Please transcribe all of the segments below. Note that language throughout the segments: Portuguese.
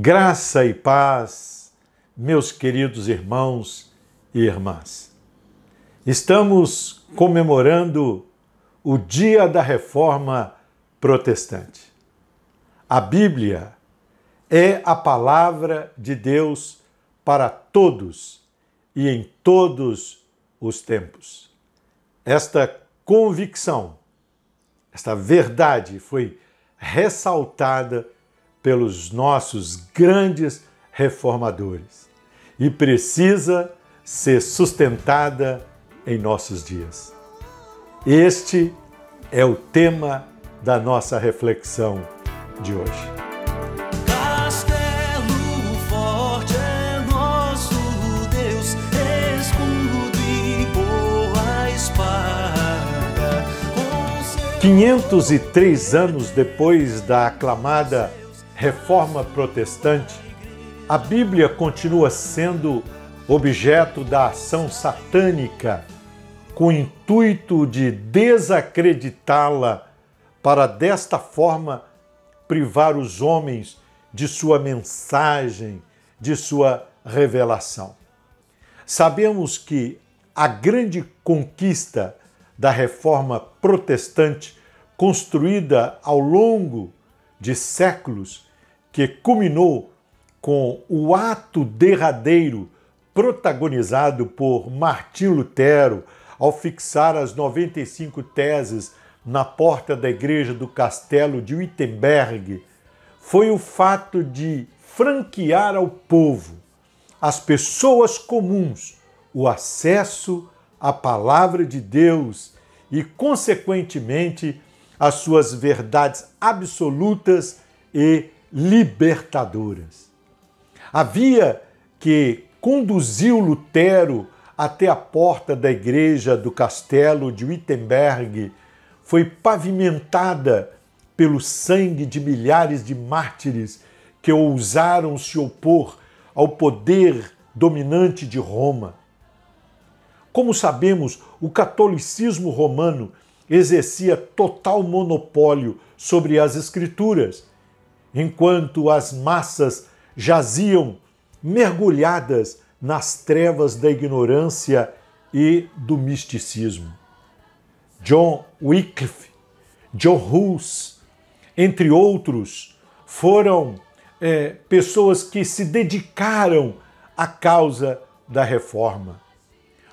Graça e paz, meus queridos irmãos e irmãs. Estamos comemorando o Dia da Reforma Protestante. A Bíblia é a palavra de Deus para todos e em todos os tempos. Esta convicção, esta verdade foi ressaltada pelos nossos grandes reformadores e precisa ser sustentada em nossos dias. Este é o tema da nossa reflexão de hoje. Castelo forte é nosso Deus, escudo e boa espada. 503 anos depois da aclamada Reforma Protestante, a Bíblia continua sendo objeto da ação satânica com o intuito de desacreditá-la para desta forma privar os homens de sua mensagem, de sua revelação. Sabemos que a grande conquista da Reforma Protestante, construída ao longo de séculos, que culminou com o ato derradeiro protagonizado por Martim Lutero ao fixar as 95 teses na porta da igreja do Castelo de Wittenberg, foi o fato de franquear ao povo, às pessoas comuns, o acesso à palavra de Deus e, consequentemente, às suas verdades absolutas e libertadoras. A via que conduziu Lutero até a porta da igreja do Castelo de Wittenberg foi pavimentada pelo sangue de milhares de mártires que ousaram se opor ao poder dominante de Roma. Como sabemos, o catolicismo romano exercia total monopólio sobre as Escrituras, enquanto as massas jaziam mergulhadas nas trevas da ignorância e do misticismo. John Wycliffe, John Hus, entre outros, foram pessoas que se dedicaram à causa da reforma.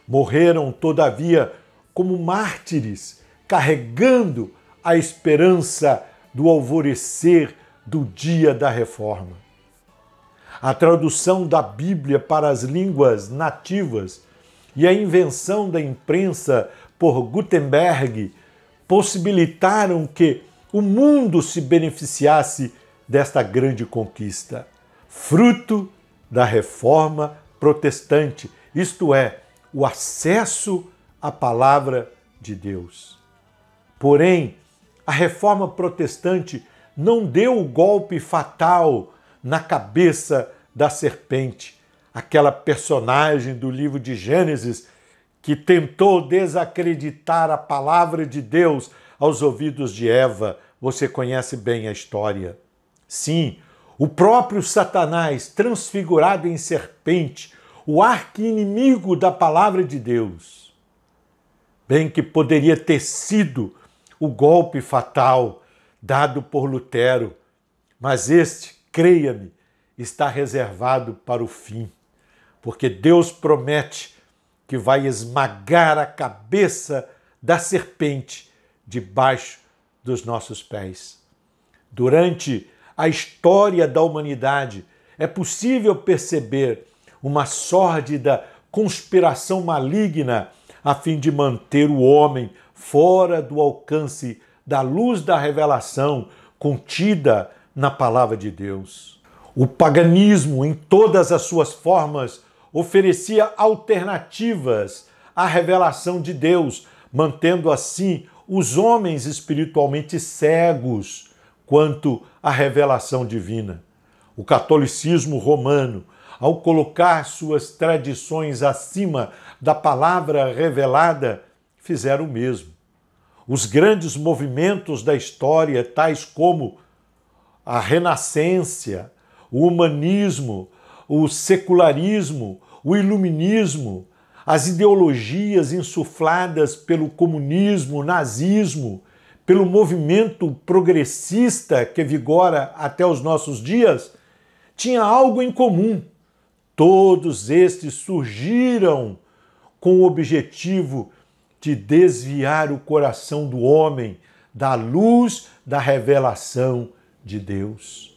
Morreram, todavia, como mártires, carregando a esperança do alvorecer do dia da reforma. A tradução da Bíblia para as línguas nativas e a invenção da imprensa por Gutenberg possibilitaram que o mundo se beneficiasse desta grande conquista, fruto da Reforma Protestante, isto é, o acesso à palavra de Deus. Porém, a Reforma Protestante não deu o golpe fatal na cabeça da serpente, aquela personagem do livro de Gênesis que tentou desacreditar a palavra de Deus aos ouvidos de Eva. Você conhece bem a história. Sim, o próprio Satanás, transfigurado em serpente, o arqui-inimigo da palavra de Deus. Bem que poderia ter sido o golpe fatal dado por Lutero, mas este, creia-me, está reservado para o fim, porque Deus promete que vai esmagar a cabeça da serpente debaixo dos nossos pés. Durante a história da humanidade, é possível perceber uma sórdida conspiração maligna a fim de manter o homem fora do alcance da luz da revelação contida na palavra de Deus. O paganismo, em todas as suas formas, oferecia alternativas à revelação de Deus, mantendo assim os homens espiritualmente cegos quanto à revelação divina. O catolicismo romano, ao colocar suas tradições acima da palavra revelada, fizeram o mesmo. Os grandes movimentos da história, tais como a Renascença, o humanismo, o secularismo, o iluminismo, as ideologias insufladas pelo comunismo, nazismo, pelo movimento progressista que vigora até os nossos dias, tinha algo em comum. Todos estes surgiram com o objetivo de desviar o coração do homem da luz da revelação de Deus.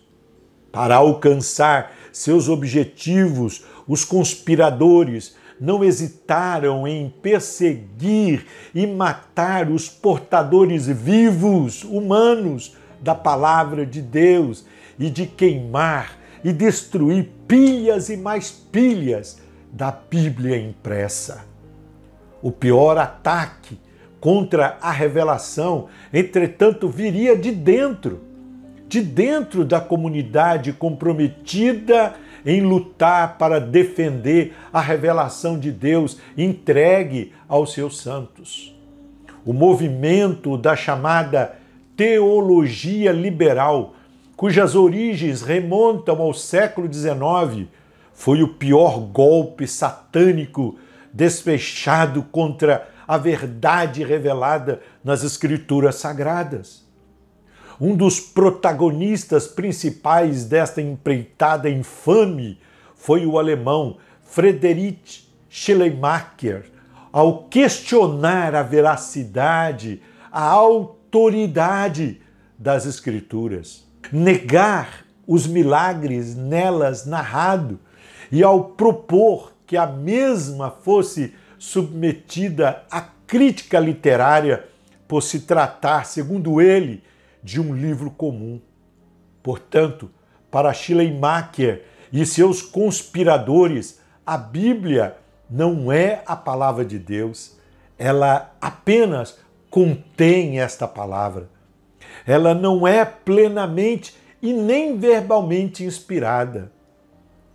Para alcançar seus objetivos, os conspiradores não hesitaram em perseguir e matar os portadores vivos, humanos, da palavra de Deus e de queimar e destruir pilhas e mais pilhas da Bíblia impressa. O pior ataque contra a revelação, entretanto, viria de dentro da comunidade comprometida em lutar para defender a revelação de Deus entregue aos seus santos. O movimento da chamada teologia liberal, cujas origens remontam ao século XIX, foi o pior golpe satânico desfechado contra a verdade revelada nas Escrituras Sagradas. Um dos protagonistas principais desta empreitada infame foi o alemão Friedrich Schleiermacher, ao questionar a veracidade, a autoridade das Escrituras, negar os milagres nelas narrados e ao propor que a mesma fosse submetida à crítica literária por se tratar, segundo ele, de um livro comum. Portanto, para Schleiermacher e seus conspiradores, a Bíblia não é a palavra de Deus, ela apenas contém esta palavra. Ela não é plenamente e nem verbalmente inspirada.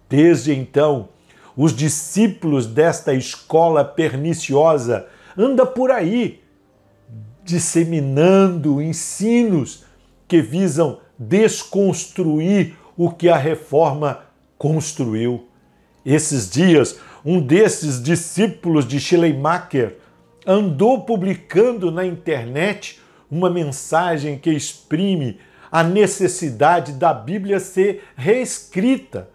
Desde então, os discípulos desta escola perniciosa andam por aí, disseminando ensinos que visam desconstruir o que a reforma construiu. Esses dias, um desses discípulos de Schleiermacher andou publicando na internet uma mensagem que exprime a necessidade da Bíblia ser reescrita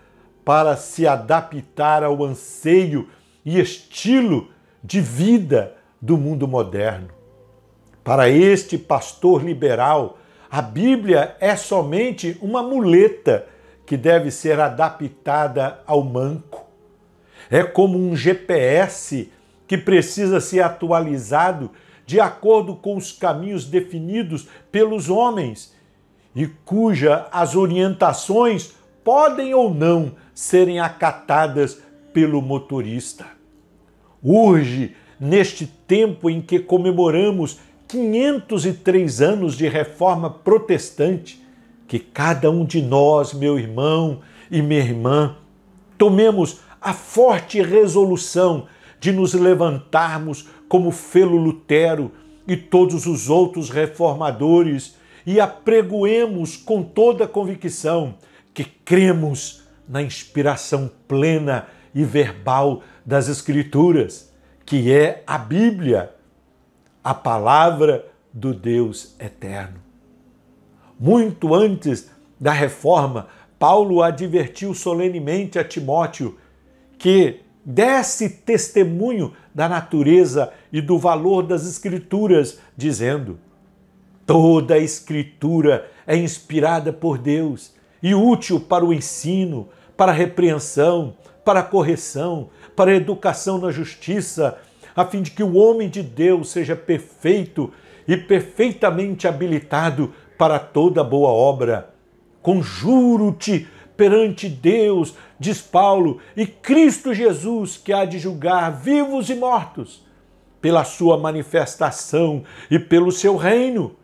para se adaptar ao anseio e estilo de vida do mundo moderno. Para este pastor liberal, a Bíblia é somente uma muleta que deve ser adaptada ao manco. É como um GPS que precisa ser atualizado de acordo com os caminhos definidos pelos homens e cuja as orientações podem ou não serem acatadas pelo motorista. Urge, neste tempo em que comemoramos 503 anos de reforma protestante, que cada um de nós, meu irmão e minha irmã, tomemos a forte resolução de nos levantarmos como Felo Lutero e todos os outros reformadores e apregoemos com toda a convicção que cremos na inspiração plena e verbal das Escrituras, que é a Bíblia, a palavra do Deus eterno. Muito antes da reforma, Paulo advertiu solenemente a Timóteo que desse testemunho da natureza e do valor das Escrituras, dizendo: toda a Escritura é inspirada por Deus e útil para o ensino, para a repreensão, para a correção, para a educação na justiça, a fim de que o homem de Deus seja perfeito e perfeitamente habilitado para toda boa obra. Conjuro-te perante Deus, diz Paulo, e Cristo Jesus, que há de julgar vivos e mortos, pela sua manifestação e pelo seu reino.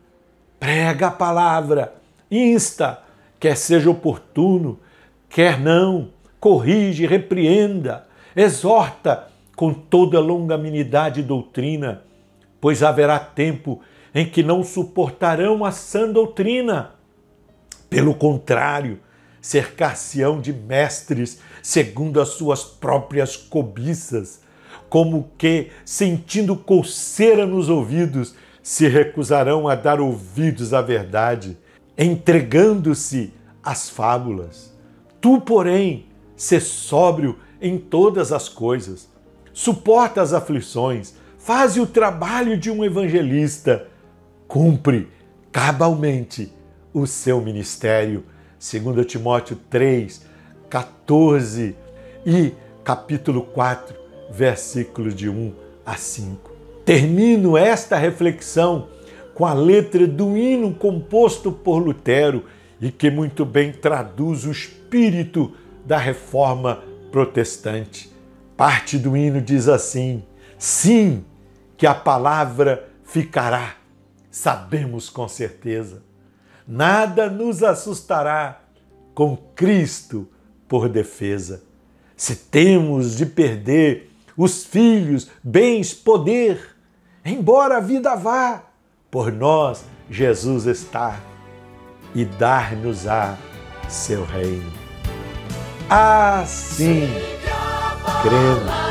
Prega a palavra, insta, quer seja oportuno, quer não, corrige, repreenda, exorta com toda longanimidade e doutrina, pois haverá tempo em que não suportarão a sã doutrina. Pelo contrário, cercar-se-ão de mestres segundo as suas próprias cobiças, como que, sentindo coceira nos ouvidos, se recusarão a dar ouvidos à verdade, entregando-se às fábulas. Tu, porém, sê sóbrio em todas as coisas, suporta as aflições, faze o trabalho de um evangelista, cumpre cabalmente o seu ministério. 2 Timóteo 3, 14 e capítulo 4, versículos de 1 a 5. Termino esta reflexão com a letra do hino composto por Lutero e que muito bem traduz o espírito da Reforma Protestante. Parte do hino diz assim: sim, que a palavra ficará, sabemos com certeza. Nada nos assustará com Cristo por defesa. Se temos de perder os filhos, bens, poder, embora a vida vá, por nós Jesus está e dar-nos-á seu reino. Assim, cremos.